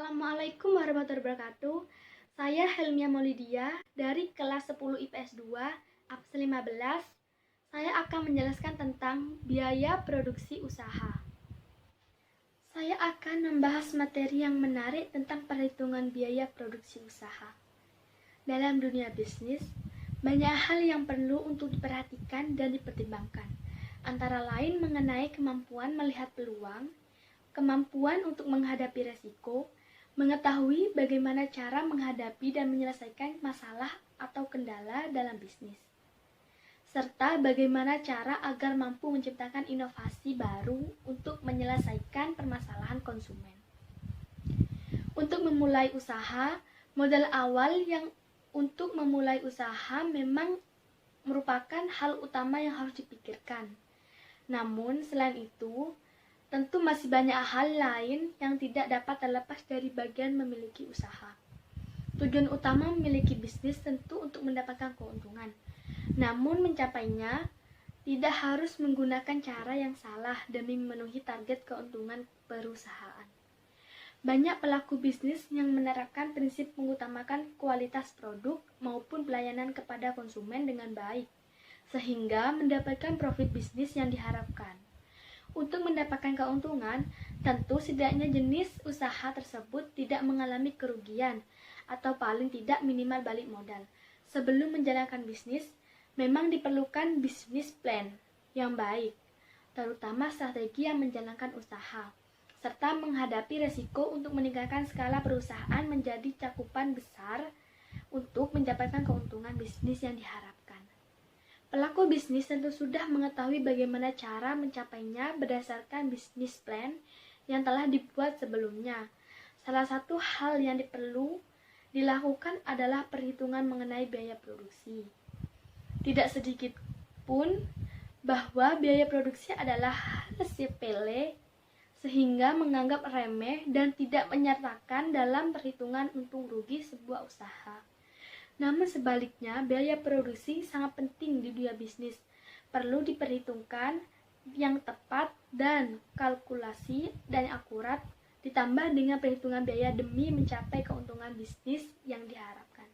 Assalamualaikum warahmatullahi wabarakatuh. Saya Helmia Maulidia dari kelas 10 IPS 2, absen 15. Saya akan menjelaskan tentang biaya produksi usaha. Saya akan membahas materi yang menarik tentang perhitungan biaya produksi usaha. Dalam dunia bisnis, banyak hal yang perlu untuk diperhatikan dan dipertimbangkan. Antara lain mengenai kemampuan melihat peluang, kemampuan untuk menghadapi resiko, mengetahui bagaimana cara menghadapi dan menyelesaikan masalah atau kendala dalam bisnis, serta bagaimana cara agar mampu menciptakan inovasi baru untuk menyelesaikan permasalahan konsumen. Untuk memulai usaha, modal awal yang untuk memulai usaha memang merupakan hal utama yang harus dipikirkan. Namun, selain itu, tentu masih banyak hal lain yang tidak dapat terlepas dari bagian memiliki usaha. Tujuan utama memiliki bisnis tentu untuk mendapatkan keuntungan. Namun mencapainya tidak harus menggunakan cara yang salah demi memenuhi target keuntungan perusahaan. Banyak pelaku bisnis yang menerapkan prinsip mengutamakan kualitas produk maupun pelayanan kepada konsumen dengan baik, sehingga mendapatkan profit bisnis yang diharapkan. Untuk mendapatkan keuntungan, tentu setidaknya jenis usaha tersebut tidak mengalami kerugian atau paling tidak minimal balik modal. Sebelum menjalankan bisnis, memang diperlukan bisnis plan yang baik, terutama strategi yang menjalankan usaha, serta menghadapi resiko untuk meningkatkan skala perusahaan menjadi cakupan besar untuk mendapatkan keuntungan bisnis yang diharapkan. Pelaku bisnis tentu sudah mengetahui bagaimana cara mencapainya berdasarkan bisnis plan yang telah dibuat sebelumnya. Salah satu hal yang perlu dilakukan adalah perhitungan mengenai biaya produksi. Tidak sedikit pun bahwa biaya produksi adalah hal sepele sehingga menganggap remeh dan tidak menyertakan dalam perhitungan untung rugi sebuah usaha. Namun sebaliknya, biaya produksi sangat penting di dunia bisnis. Perlu diperhitungkan yang tepat dan kalkulasi dan akurat, ditambah dengan perhitungan biaya demi mencapai keuntungan bisnis yang diharapkan.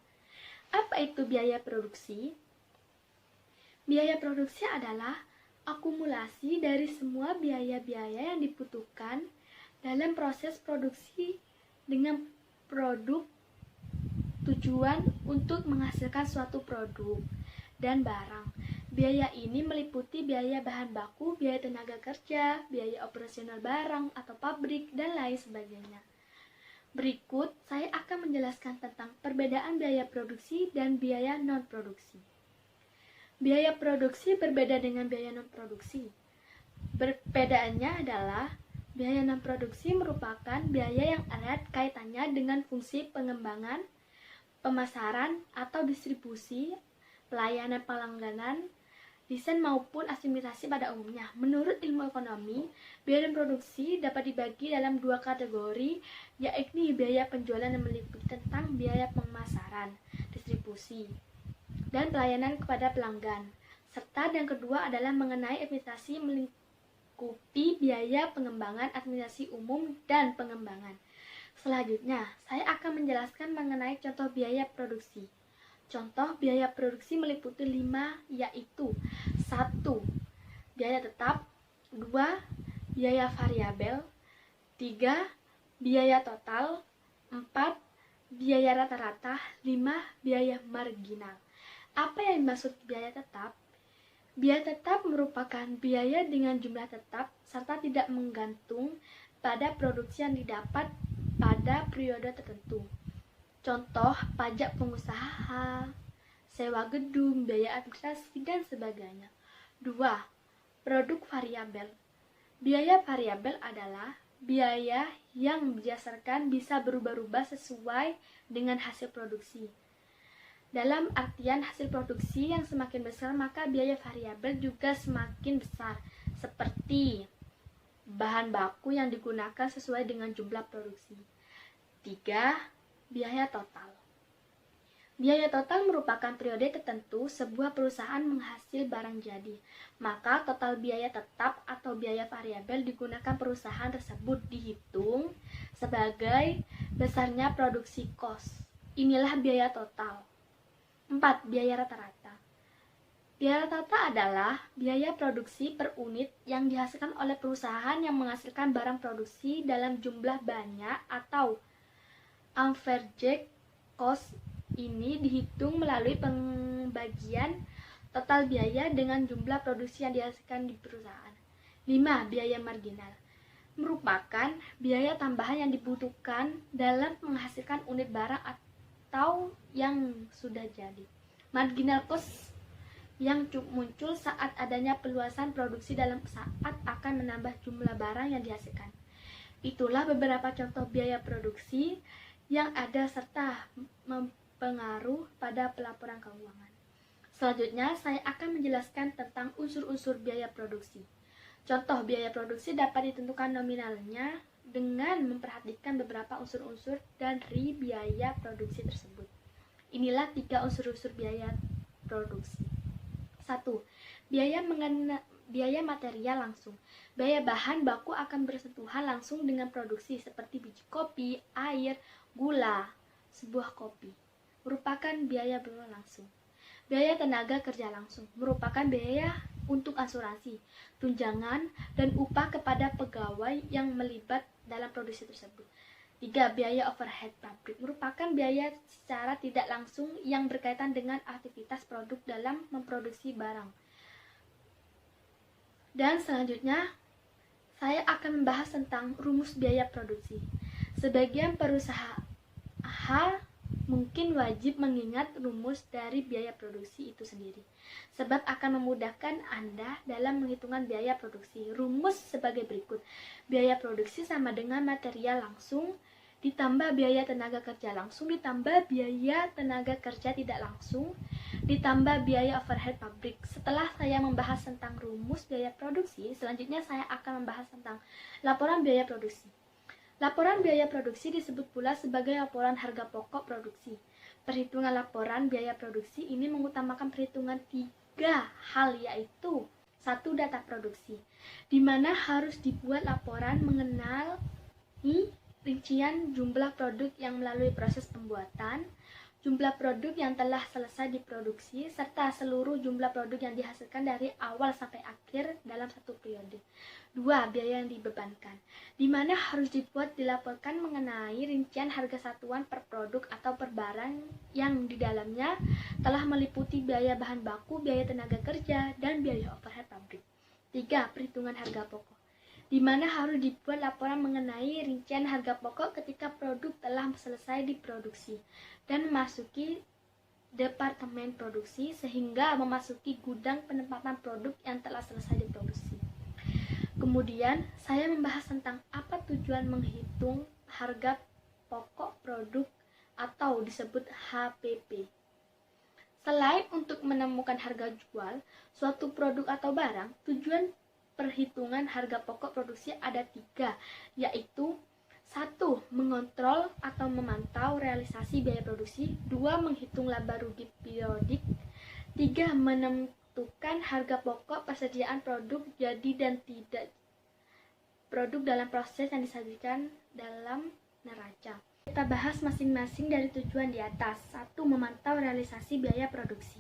Apa itu biaya produksi? Biaya produksi adalah akumulasi dari semua biaya-biaya yang dibutuhkan dalam proses produksi dengan produk tujuan untuk menghasilkan suatu produk dan barang. Biaya ini meliputi biaya bahan baku, biaya tenaga kerja, biaya operasional barang atau pabrik, dan lain sebagainya. Berikut, saya akan menjelaskan tentang perbedaan biaya produksi dan biaya non-produksi. Biaya produksi berbeda dengan biaya non-produksi. Perbedaannya adalah biaya non-produksi merupakan biaya yang erat kaitannya dengan fungsi pengembangan, pemasaran atau distribusi, pelayanan pelangganan, desain maupun administrasi pada umumnya. Menurut ilmu ekonomi, biaya produksi dapat dibagi dalam dua kategori, yaitu biaya penjualan yang meliputi tentang biaya pemasaran, distribusi, dan pelayanan kepada pelanggan. Serta yang kedua adalah mengenai administrasi melingkupi biaya pengembangan, administrasi umum, dan pengembangan. Selanjutnya, saya akan menjelaskan mengenai contoh biaya produksi. Contoh biaya produksi meliputi 5, yaitu 1. Biaya tetap, 2. Biaya variabel, 3. Biaya total, 4. Biaya rata-rata, 5. Biaya marginal. Apa yang dimaksud biaya tetap? Biaya tetap merupakan biaya dengan jumlah tetap serta tidak menggantung pada produksi yang didapat pada periode tertentu. Contoh, pajak pengusaha, sewa gedung, biaya administrasi, dan sebagainya. 2. Produk variabel. Biaya variabel adalah biaya yang berdasarkan bisa berubah-ubah sesuai dengan hasil produksi. Dalam artian hasil produksi yang semakin besar, maka biaya variabel juga semakin besar, seperti bahan baku yang digunakan sesuai dengan jumlah produksi. 3. Biaya total. Biaya total merupakan periode tertentu sebuah perusahaan menghasil barang jadi. Maka total biaya tetap atau biaya variabel digunakan perusahaan tersebut dihitung sebagai besarnya produksi cost. Inilah biaya total. 4. Biaya rata-rata. Biaya rata-rata adalah biaya produksi per unit yang dihasilkan oleh perusahaan yang menghasilkan barang produksi dalam jumlah banyak atau average cost. Ini dihitung melalui pembagian total biaya dengan jumlah produksi yang dihasilkan di perusahaan. 5. Biaya marginal merupakan biaya tambahan yang dibutuhkan dalam menghasilkan unit barang atau yang sudah jadi. Marginal cost yang muncul saat adanya peluasan produksi dalam saat akan menambah jumlah barang yang dihasilkan. Itulah beberapa contoh biaya produksi yang ada serta mempengaruhi pada pelaporan keuangan. Selanjutnya, saya akan menjelaskan tentang unsur-unsur biaya produksi. Contoh biaya produksi dapat ditentukan nominalnya dengan memperhatikan beberapa unsur-unsur dari biaya produksi tersebut. Inilah 3 unsur-unsur biaya produksi. 1. Biaya material langsung. Biaya bahan baku akan bersentuhan langsung dengan produksi seperti biji kopi, air, gula, sebuah kopi. Merupakan biaya langsung. Biaya tenaga kerja langsung merupakan biaya untuk asuransi, tunjangan, dan upah kepada pegawai yang melibat dalam produksi tersebut. 3. Biaya overhead pabrik merupakan biaya secara tidak langsung yang berkaitan dengan aktivitas produk dalam memproduksi barang. Dan selanjutnya, saya akan membahas tentang rumus biaya produksi. Sebagian perusahaan mungkin wajib mengingat rumus dari biaya produksi itu sendiri, sebab akan memudahkan Anda dalam menghitungan biaya produksi. Rumus sebagai berikut. Biaya produksi sama dengan material langsung ditambah biaya tenaga kerja langsung ditambah biaya tenaga kerja tidak langsung ditambah biaya overhead pabrik. Setelah saya membahas tentang rumus biaya produksi, selanjutnya saya akan membahas tentang laporan biaya produksi. Laporan biaya produksi disebut pula sebagai laporan harga pokok produksi. Perhitungan laporan biaya produksi ini mengutamakan perhitungan 3 hal, yaitu 1. Data produksi, di mana harus dibuat laporan mengenai rincian jumlah produk yang melalui proses pembuatan, jumlah produk yang telah selesai diproduksi, serta seluruh jumlah produk yang dihasilkan dari awal sampai akhir dalam satu periode. 2. Biaya yang dibebankan, di mana harus dilaporkan mengenai rincian harga satuan per produk atau per barang yang di dalamnya telah meliputi biaya bahan baku, biaya tenaga kerja, dan biaya overhead pabrik. 3. Perhitungan harga pokok, di mana harus dibuat laporan mengenai rincian harga pokok ketika produk telah selesai diproduksi dan memasuki departemen produksi sehingga memasuki gudang penempatan produk yang telah selesai diproduksi. Kemudian, saya membahas tentang apa tujuan menghitung harga pokok produk atau disebut HPP. Selain untuk menemukan harga jual suatu produk atau barang, tujuan perhitungan harga pokok produksi ada 3, yaitu 1. Mengontrol atau memantau realisasi biaya produksi. 2. Menghitung laba rugi periodik. 3. Menentukan harga pokok persediaan produk jadi dan tidak produk dalam proses yang disajikan dalam neraca. Kita bahas masing-masing dari tujuan di atas. 1. Memantau realisasi biaya produksi.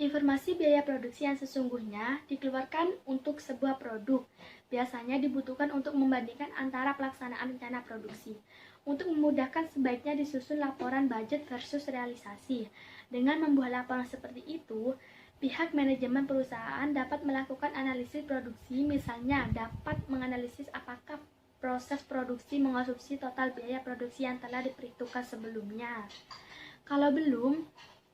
Informasi biaya produksi yang sesungguhnya dikeluarkan untuk sebuah produk. Biasanya dibutuhkan untuk membandingkan antara pelaksanaan rencana produksi. Untuk memudahkan, sebaiknya disusun laporan budget versus realisasi. Dengan membuat laporan seperti itu, pihak manajemen perusahaan dapat melakukan analisis produksi, misalnya dapat menganalisis apakah proses produksi mengonsumsi total biaya produksi yang telah diperhitungkan sebelumnya. Kalau belum,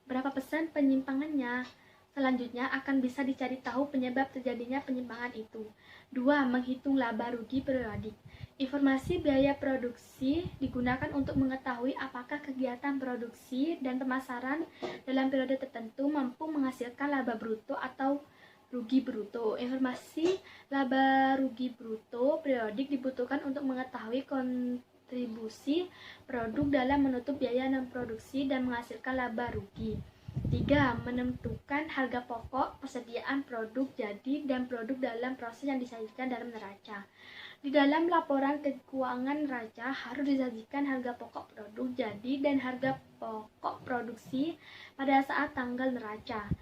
berapa persen penyimpangannya? Selanjutnya akan bisa dicari tahu penyebab terjadinya penyimpangan itu. 2. Menghitung laba rugi periodik. Informasi biaya produksi digunakan untuk mengetahui apakah kegiatan produksi dan pemasaran dalam periode tertentu mampu menghasilkan laba bruto atau rugi bruto. Informasi laba rugi bruto periodik dibutuhkan untuk mengetahui kontribusi produk dalam menutup biaya non-produksi dan menghasilkan laba rugi. 3. Menentukan harga pokok persediaan produk jadi dan produk dalam proses yang disajikan dalam neraca. Di dalam laporan keuangan neraca harus disajikan harga pokok produk jadi dan harga pokok produksi pada saat tanggal neraca.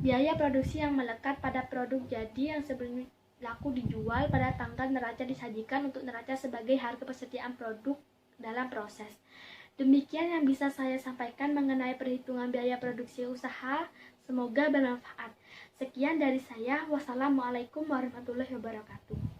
Biaya produksi yang melekat pada produk jadi yang sebelum laku dijual pada tanggal neraca disajikan untuk neraca sebagai harga persediaan produk dalam proses. Demikian yang bisa saya sampaikan mengenai perhitungan biaya produksi usaha. Semoga bermanfaat. Sekian dari saya. Wassalamualaikum warahmatullahi wabarakatuh.